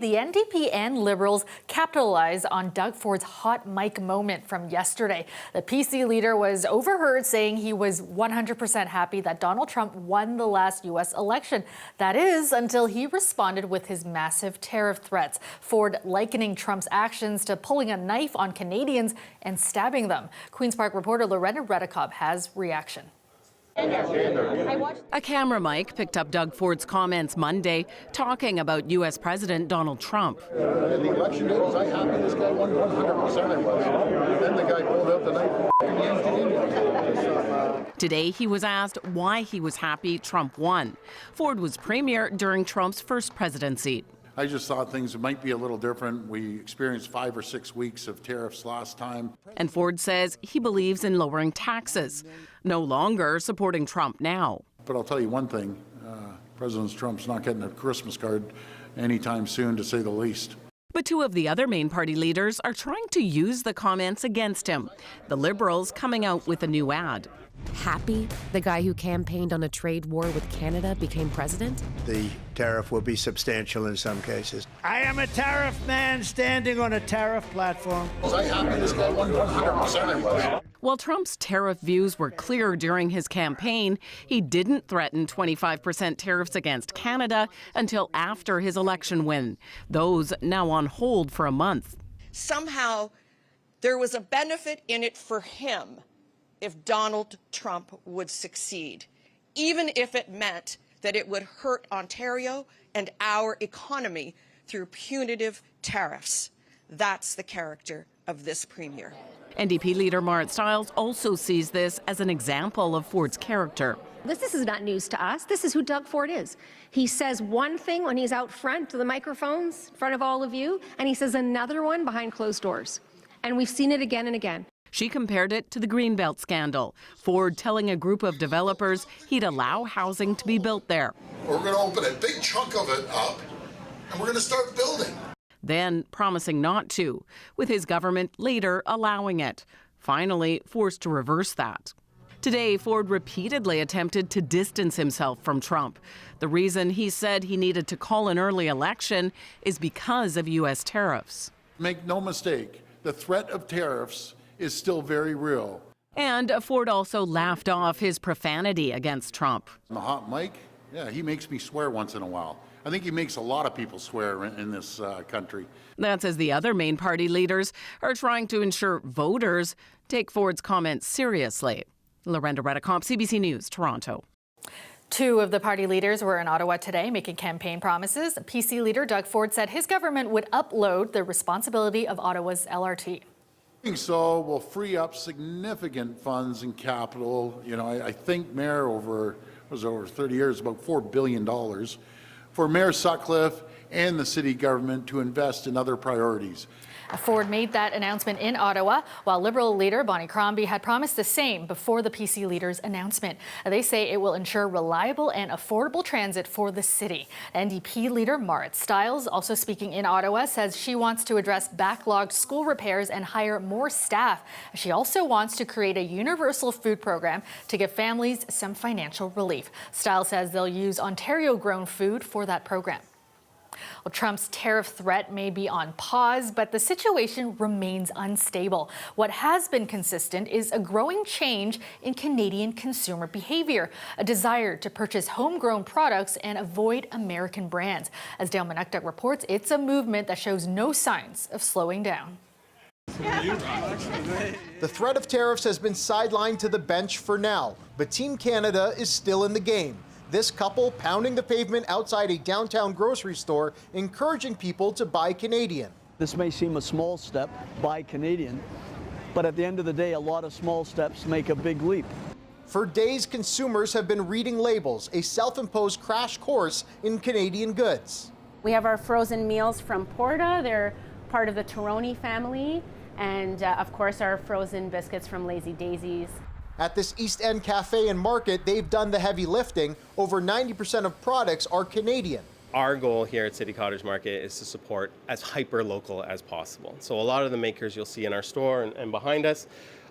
The NDP and Liberals capitalized on Doug Ford's hot mic moment from yesterday. The PC leader was overheard saying he was 100% happy that Donald Trump won the last U.S. election. That is, until he responded with his massive tariff threats. Ford likening Trump's actions to pulling a knife on Canadians and stabbing them. Queen's Park reporter Loretta Reddekopp has reaction. A camera mic picked up Doug Ford's comments Monday, talking about U.S. President Donald Trump. In the election day, was I happy this guy won? 100% I was. Then the guy pulled out the knife and yanked it in. Today, he was asked why he was happy Trump won. Ford was premier during Trump's first presidency. I just thought things might be a little different. We experienced 5 or 6 weeks of tariffs last time. And Ford says he believes in lowering taxes, no longer supporting Trump now. But I'll tell you one thing, President Trump's not getting a Christmas card anytime soon, to say the least. But two of the other main party leaders are trying to use the comments against him. The Liberals coming out with a new ad. Happy the guy who campaigned on a trade war with Canada became president? The tariff will be substantial in some cases. I am a tariff man standing on a tariff platform. Was I happy this guy won? 100% I was. While Trump's tariff views were clear during his campaign, he didn't threaten 25% tariffs against Canada until after his election win. Those now on hold for a month. Somehow there was a benefit in it for him if Donald Trump would succeed, even if it meant that it would hurt Ontario and our economy through punitive tariffs. That's the character of this premier. NDP leader Marit Stiles also sees this as an example of Ford's character. This is not news to us. This is who Doug Ford is. He says one thing when he's out front to the microphones, in front of all of you, and he says another one behind closed doors. And we've seen it again and again. She compared it to the Greenbelt scandal. Ford telling a group of developers he'd allow housing to be built there. We're going to open a big chunk of it up, and we're going to start building. Then promising not to, with his government later allowing it. Finally forced to reverse that. Today, Ford repeatedly attempted to distance himself from Trump. The reason he said he needed to call an early election is because of U.S. tariffs. Make no mistake, the threat of tariffs is still very real. And Ford also laughed off his profanity against Trump. The hot mic, yeah, he makes me swear once in a while. I think he makes a lot of people swear in this country. That's as the other main party leaders are trying to ensure voters take Ford's comments seriously. Loretta Reddekopp, CBC News, Toronto. Two of the party leaders were in Ottawa today making campaign promises. PC leader Doug Ford said his government would upload the responsibility of Ottawa's LRT. Doing so will free up significant funds and capital. You know, I think Mayor over 30 years, about $4 billion for Mayor Sutcliffe and the city government to invest in other priorities. Ford made that announcement in Ottawa, while Liberal leader Bonnie Crombie had promised the same before the PC leader's announcement. They say it will ensure reliable and affordable transit for the city. NDP leader Marit Stiles, also speaking in Ottawa, says she wants to address backlogged school repairs and hire more staff. She also wants to create a universal food program to give families some financial relief. Stiles says they'll use Ontario-grown food for that program. Well, Trump's tariff threat may be on pause, but the situation remains unstable. What has been consistent is a growing change in Canadian consumer behavior, a desire to purchase homegrown products and avoid American brands. As Dale Manuktuk reports, it's a movement that shows no signs of slowing down. The threat of tariffs has been sidelined to the bench for now, but Team Canada is still in the game. This couple pounding the pavement outside a downtown grocery store, encouraging people to buy Canadian. This may seem a small step, buy Canadian, but at the end of the day, a lot of small steps make a big leap. For days, consumers have been reading labels, a self-imposed crash course in Canadian goods. We have our frozen meals from Porta. They're part of the Toroni family. And of course, our frozen biscuits from Lazy Daisies. At this East End cafe and market, they've done the heavy lifting. Over 90% of products are Canadian. Our goal here at City Cottage Market is to support as hyper-local as possible. So a lot of the makers you'll see in our store and behind us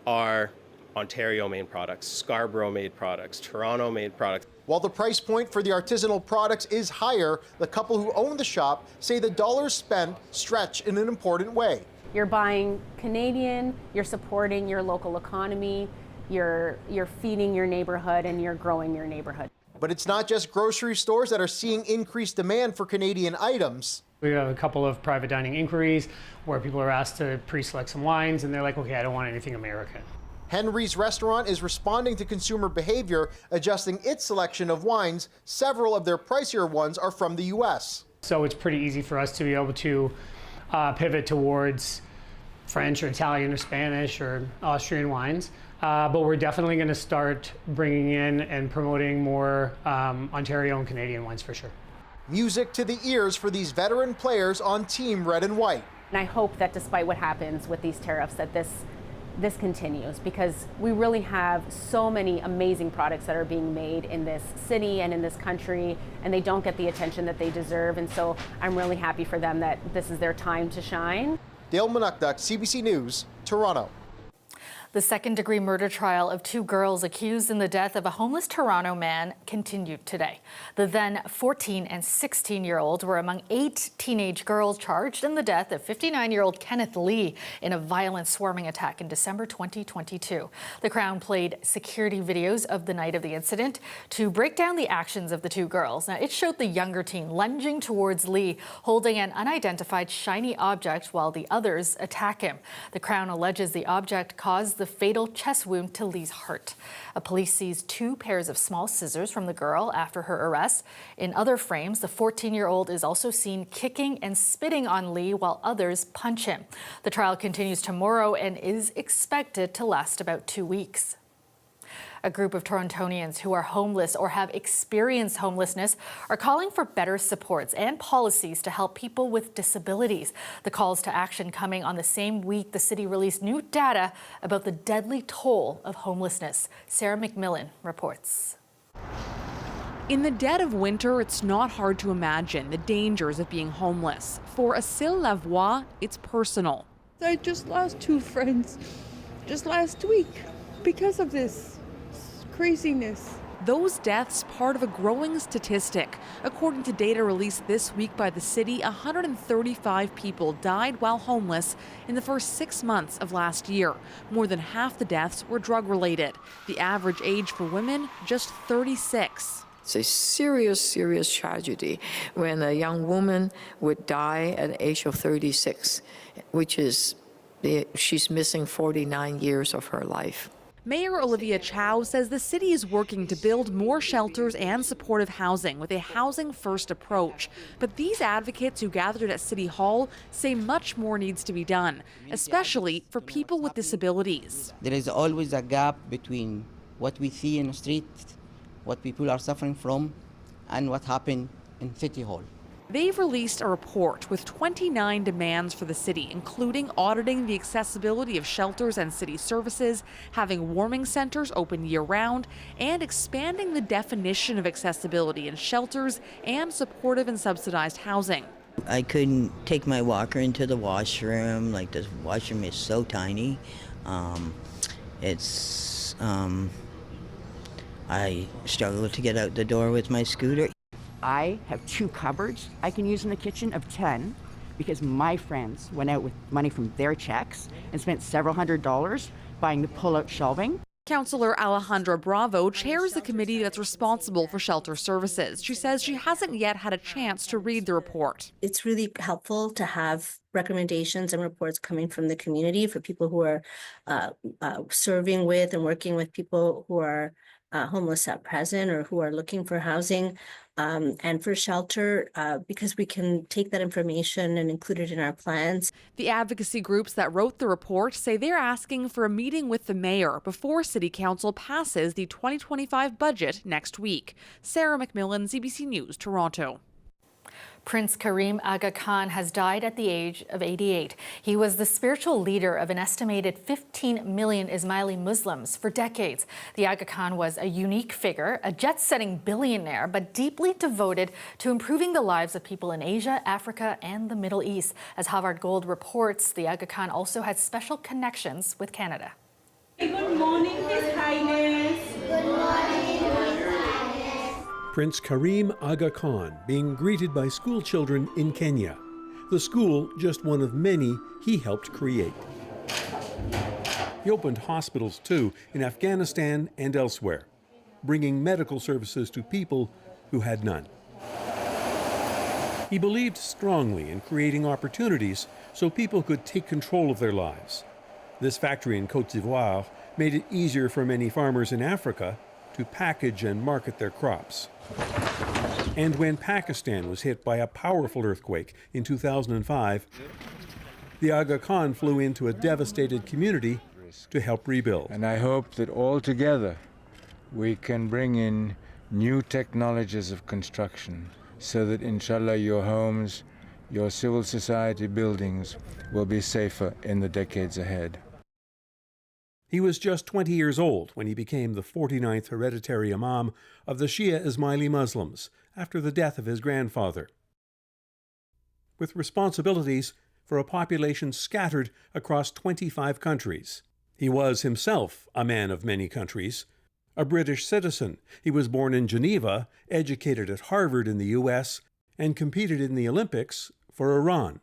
are Ontario-made products, Scarborough-made products, Toronto-made products. While the price point for the artisanal products is higher, the couple who own the shop say the dollars spent stretch in an important way. You're buying Canadian, you're supporting your local economy, you're feeding your neighborhood, and you're growing your neighborhood. But it's not just grocery stores that are seeing increased demand for Canadian items. We have a couple of private dining inquiries where people are asked to pre-select some wines, and they're like, okay, I don't want anything American. Henry's Restaurant is responding to consumer behavior, adjusting its selection of wines. Several of their pricier ones are from the U.S. So it's pretty easy for us to be able to pivot towards French or Italian or Spanish or Austrian wines. But we're definitely going to start bringing in and promoting more Ontario and Canadian wines for sure. Music to the ears for these veteran players on Team Red and White. And I hope that despite what happens with these tariffs, that this continues, because we really have so many amazing products that are being made in this city and in this country, and they don't get the attention that they deserve. And so I'm really happy for them that this is their time to shine. Dale Manukduk, CBC News, Toronto. The second-degree murder trial of two girls accused in the death of a homeless Toronto man continued today. The then 14 and 16-year-olds were among 8 teenage girls charged in the death of 59-year-old Kenneth Lee in a violent swarming attack in December 2022. The Crown played security videos of the night of the incident to break down the actions of the two girls. Now, it showed the younger teen lunging towards Lee, holding an unidentified shiny object while the others attack him. The Crown alleges the object caused the fatal chest wound to Lee's heart. Police seized 2 pairs of small scissors from the girl after her arrest. In other frames, the 14-year-old is also seen kicking and spitting on Lee while others punch him. The trial continues tomorrow and is expected to last about 2 weeks. A group of Torontonians who are homeless or have experienced homelessness are calling for better supports and policies to help people with disabilities. The calls to action coming on the same week the city released new data about the deadly toll of homelessness. Sarah McMillan reports. In the dead of winter, it's not hard to imagine the dangers of being homeless. For Acile Lavoie, it's personal. I just lost 2 friends just last week because of this craziness. Those deaths part of a growing statistic. According to data released this week by the city, 135 people died while homeless in the first 6 months of last year. More than half the deaths were drug-related. The average age for women, just 36. It's a serious, serious tragedy when a young woman would die at the age of 36, which is, she's missing 49 years of her life. Mayor Olivia Chow says the city is working to build more shelters and supportive housing with a housing-first approach. But these advocates who gathered at City Hall say much more needs to be done, especially for people with disabilities. There is always a gap between what we see in the street, what people are suffering from, and what happened in City Hall. They've released a report with 29 demands for the city, including auditing the accessibility of shelters and city services, having warming centers open year-round, and expanding the definition of accessibility in shelters and supportive and subsidized housing. I couldn't take my walker into the washroom. Like, this washroom is so tiny. I struggle to get out the door with my scooter. I have 2 cupboards I can use in the kitchen of 10 because my friends went out with money from their checks and spent several $100s buying the pull-out shelving. Councillor Alejandra Bravo chairs the committee that's responsible for shelter services. She says she hasn't yet had a chance to read the report. It's really helpful to have recommendations and reports coming from the community for people who are serving with and working with people who are homeless at present or who are looking for housing and for shelter, because we can take that information and include it in our plans. The advocacy groups that wrote the report say they're asking for a meeting with the mayor before City Council passes the 2025 budget next week. Sarah McMillan, CBC News, Toronto. Prince Karim Aga Khan has died at the age of 88. He was the spiritual leader of an estimated 15 million Ismaili Muslims for decades. The Aga Khan was a unique figure, a jet-setting billionaire, but deeply devoted to improving the lives of people in Asia, Africa, and the Middle East. As Havard Gold reports, the Aga Khan also had special connections with Canada. Good morning. Prince Karim Aga Khan being greeted by school children in Kenya. The school, just one of many he helped create. He opened hospitals too in Afghanistan and elsewhere, bringing medical services to people who had none. He believed strongly in creating opportunities so people could take control of their lives. This factory in Côte d'Ivoire made it easier for many farmers in Africa to package and market their crops. And when Pakistan was hit by a powerful earthquake in 2005, the Aga Khan flew into a devastated community to help rebuild. And I hope that all together we can bring in new technologies of construction so that, inshallah, your homes, your civil society buildings will be safer in the decades ahead. He was just 20 years old when he became the 49th hereditary Imam of the Shia Ismaili Muslims after the death of his grandfather, with responsibilities for a population scattered across 25 countries. He was himself a man of many countries, a British citizen. He was born in Geneva, educated at Harvard in the U.S., and competed in the Olympics for Iran.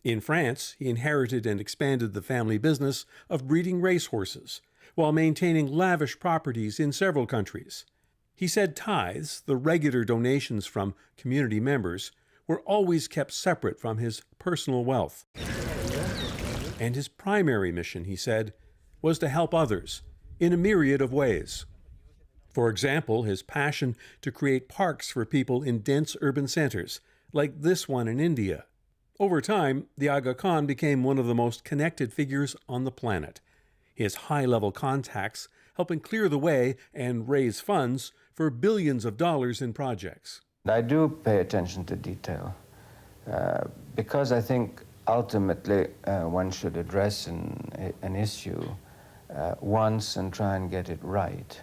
In France, he inherited and expanded the family business of breeding racehorses, while maintaining lavish properties in several countries. He said tithes, the regular donations from community members, were always kept separate from his personal wealth. And his primary mission, he said, was to help others in a myriad of ways. For example, his passion to create parks for people in dense urban centers, like this one in India. Over time, the Aga Khan became one of the most connected figures on the planet. His high-level contacts helping clear the way and raise funds for billions of dollars in projects. I do pay attention to detail because I think ultimately one should address an issue once and try and get it right,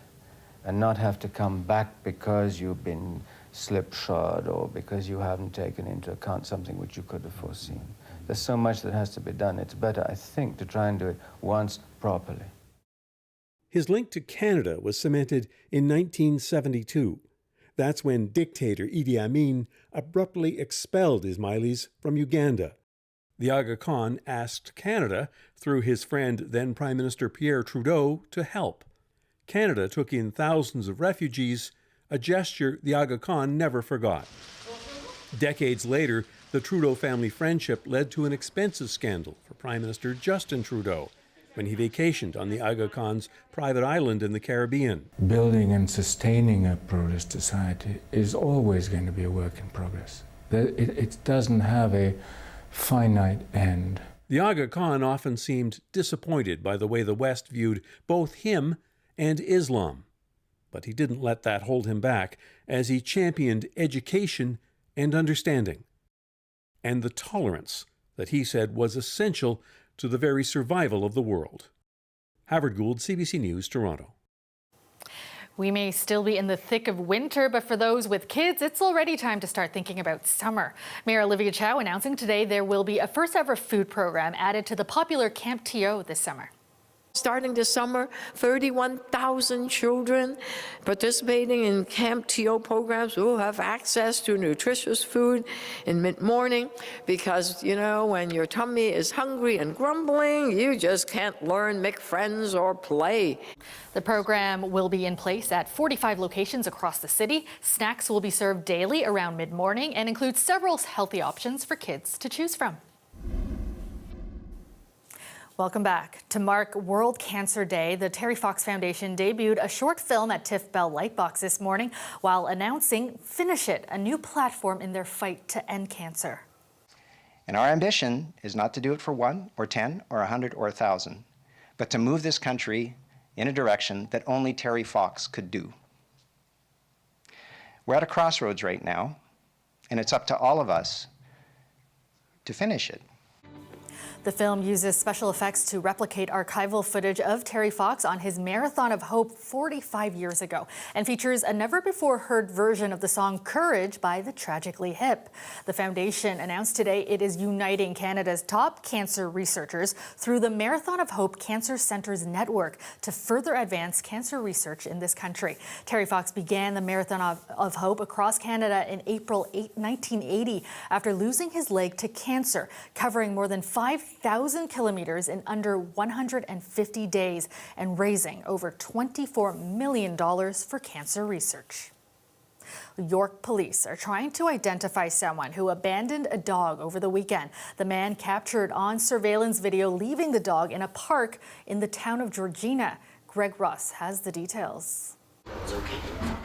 and not have to come back because you've been slipshod or because you haven't taken into account something which you could have foreseen. There's so much that has to be done. It's better, I think, to try and do it once properly. His link to Canada was cemented in 1972. That's when dictator Idi Amin abruptly expelled Ismailis from Uganda. The Aga Khan asked Canada, through his friend then Prime Minister Pierre Trudeau, to help. Canada took in thousands of refugees, a gesture the Aga Khan never forgot. Decades later, the Trudeau family friendship led to an expensive scandal for Prime Minister Justin Trudeau when he vacationed on the Aga Khan's private island in the Caribbean. Building and sustaining a pluralist society is always going to be a work in progress. It doesn't have a finite end. The Aga Khan often seemed disappointed by the way the West viewed both him and Islam. But he didn't let that hold him back as he championed education and understanding, and the tolerance that he said was essential to the very survival of the world. Howard Gould, CBC News, Toronto. We may still be in the thick of winter, but for those with kids, it's already time to start thinking about summer. Mayor Olivia Chow announcing today there will be a first-ever food program added to the popular Camp TO this summer. Starting this summer, 31,000 children participating in Camp TO programs will have access to nutritious food in mid-morning because, you know, when your tummy is hungry and grumbling, you just can't learn, make friends, or play. The program will be in place at 45 locations across the city. Snacks will be served daily around mid-morning and include several healthy options for kids to choose from. Welcome back. To mark World Cancer Day, the Terry Fox Foundation debuted a short film at TIFF Bell Lightbox this morning while announcing Finish It, a new platform in their fight to end cancer. And our ambition is not to do it for 1 or 10 or 100 or 1,000, but to move this country in a direction that only Terry Fox could do. We're at a crossroads right now, and it's up to all of us to finish it. The film uses special effects to replicate archival footage of Terry Fox on his Marathon of Hope 45 years ago and features a never-before-heard version of the song Courage by the Tragically Hip. The foundation announced today it is uniting Canada's top cancer researchers through the Marathon of Hope Cancer Centres Network to further advance cancer research in this country. Terry Fox began the Marathon of Hope across Canada in April 1980 after losing his leg to cancer, covering more than 5,000 kilometers in under 150 days and raising over $24 million for cancer research. York police are trying to identify someone who abandoned a dog over the weekend. The man captured on surveillance video leaving the dog in a park in the town of Georgina. Greg Ross has the details.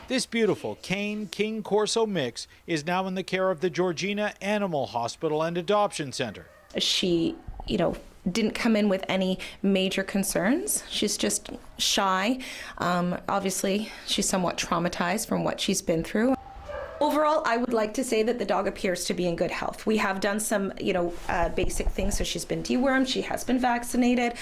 This beautiful Cane King Corso mix is now in the care of the Georgina Animal Hospital and Adoption Center. She, didn't come in with any major concerns. She's just shy. Obviously, she's somewhat traumatized from what she's been through. Overall, I would like to say that the dog appears to be in good health. We have done some, basic things. So she's been dewormed, she has been vaccinated.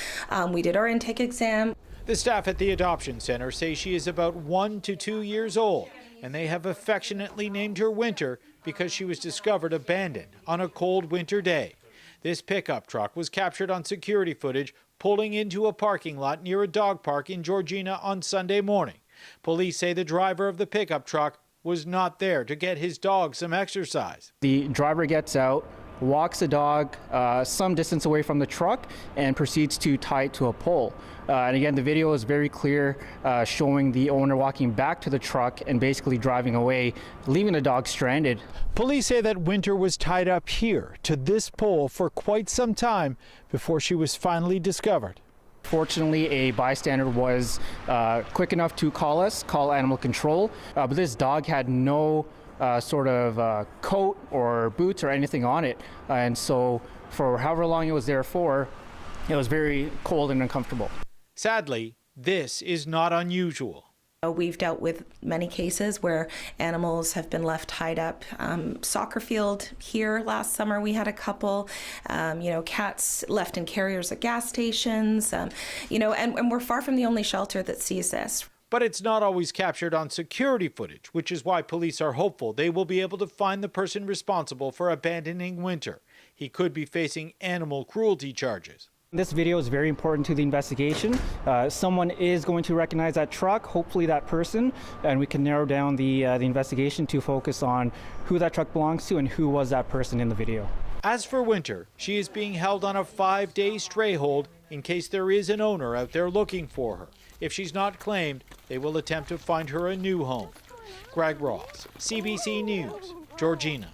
We did our intake exam. The staff at the adoption center say she is about 1 to 2 years old, and they have affectionately named her Winter because she was discovered abandoned on a cold winter day. This pickup truck was captured on security footage pulling into a parking lot near a dog park in Georgina on Sunday morning. Police say the driver of the pickup truck was not there to get his dog some exercise. The driver gets out, walks the dog some distance away from the truck and proceeds to tie it to a pole. And again, the video is very clear, showing the owner walking back to the truck and basically driving away, leaving the dog stranded. Police say that Winter was tied up here to this pole for quite some time before she was finally discovered. Fortunately, a bystander was quick enough to call animal control, but this dog had no sort of coat or boots or anything on it. And so for however long it was there for, it was very cold and uncomfortable. Sadly, this is not unusual. We've dealt with many cases where animals have been left tied up. Soccer field here last summer, we had a couple, cats left in carriers at gas stations, and we're far from the only shelter that sees this. But it's not always captured on security footage, which is why police are hopeful they will be able to find the person responsible for abandoning Winter. He could be facing animal cruelty charges. This video is very important to the investigation. Someone is going to recognize that truck, hopefully that person, and we can narrow down the investigation to focus on who that truck belongs to and who was that person in the video. As for Winter, she is being held on a 5-day stray hold in case there is an owner out there looking for her. If she's not claimed, they will attempt to find her a new home. Greg Ross, CBC News, Georgina.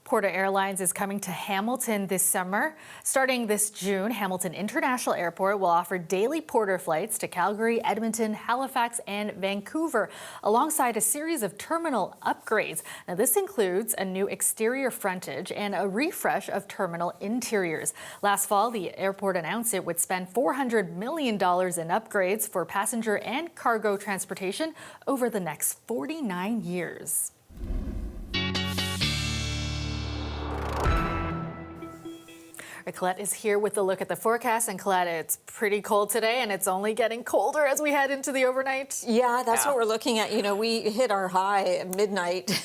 Porter Airlines is coming to Hamilton this summer. Starting this June, Hamilton International Airport will offer daily Porter flights to Calgary, Edmonton, Halifax, and Vancouver, alongside a series of terminal upgrades. Now, this includes a new exterior frontage and a refresh of terminal interiors. Last fall, the airport announced it would spend $400 million in upgrades for passenger and cargo transportation over the next 49 years. Colette is here with a look at the forecast. And Colette, it's pretty cold today, and it's only getting colder as we head into the overnight. Yeah, that's what we're looking at. We hit our high at midnight,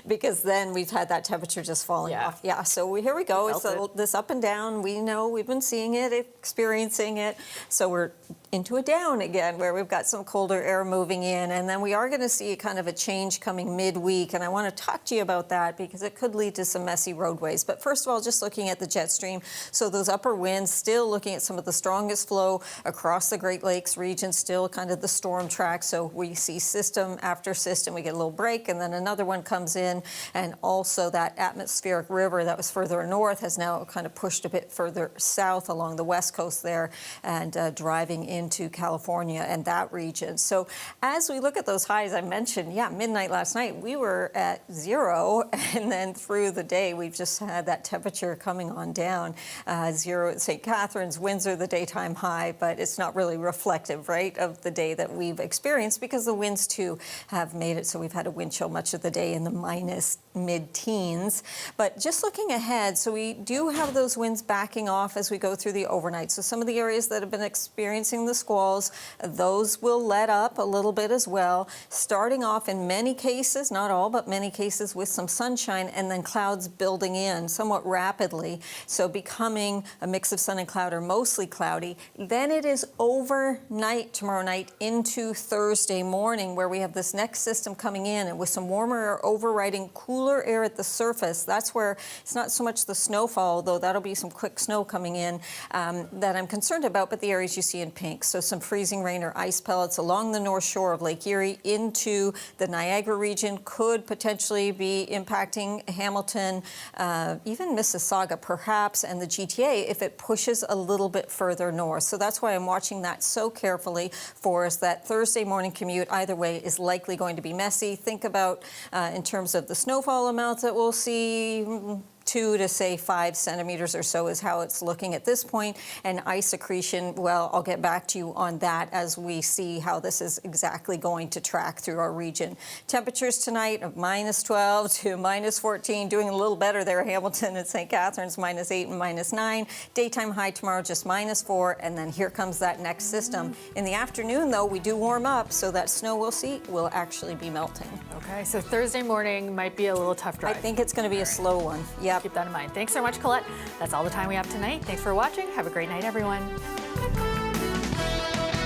because then we've had that temperature just falling off. Yeah, so here we go. It's this up and down. We know we've been seeing it, experiencing it. So we're into a down again, where we've got some colder air moving in. And then we are going to see kind of a change coming midweek. And I want to talk to you about that because it could lead to some messy roadways. But first of all, just looking at the jet stream. So those upper winds, still looking at some of the strongest flow across the Great Lakes region, still kind of the storm track. So we see system after system. We get a little break, and then another one comes in. And also that atmospheric river that was further north has now kind of pushed a bit further south along the west coast there and driving into California and that region. So as we look at those highs, I mentioned, midnight last night, we were at 0. And then through the day, we've just had that temperature coming on down. 0 at St. Catharines, Windsor, the daytime high, but it's not really reflective, right, of the day that we've experienced because the winds, too, have made it so we've had a wind chill much of the day in the minus mid-teens. But just looking ahead, so we do have those winds backing off as we go through the overnight. So some of the areas that have been experiencing the squalls, those will let up a little bit as well, starting off in many cases, not all, but many cases with some sunshine and then clouds building in somewhat rapidly. So becoming a mix of sun and cloud or mostly cloudy. Then it is overnight tomorrow night into Thursday morning where we have this next system coming in and with some warmer air overriding cooler air at the surface. That's where it's not so much the snowfall, though that'll be some quick snow coming in that I'm concerned about, but the areas you see in pink. So some freezing rain or ice pellets along the north shore of Lake Erie into the Niagara region could potentially be impacting Hamilton, even Mississauga perhaps, and the GTA if it pushes a little bit further north. So that's why I'm watching that so carefully for us. That Thursday morning commute either way is likely going to be messy. Think about in terms of the snowfall amounts that we'll see, 2 to say 5 centimeters or so is how it's looking at this point. And ice accretion, well, I'll get back to you on that as we see how this is exactly going to track through our region. Temperatures tonight of -12 to -14, doing a little better there. Hamilton and St. Catharines -8 and -9. Daytime high tomorrow just -4, and then here comes that next system. In the afternoon, though, we do warm up, so that snow we'll see will actually be melting. Okay, so Thursday morning might be a little tough drive. I think it's going to be a slow one. Yep. Keep that in mind. Thanks so much, Colette. That's all the time we have tonight. Thanks for watching. Have a great night, everyone.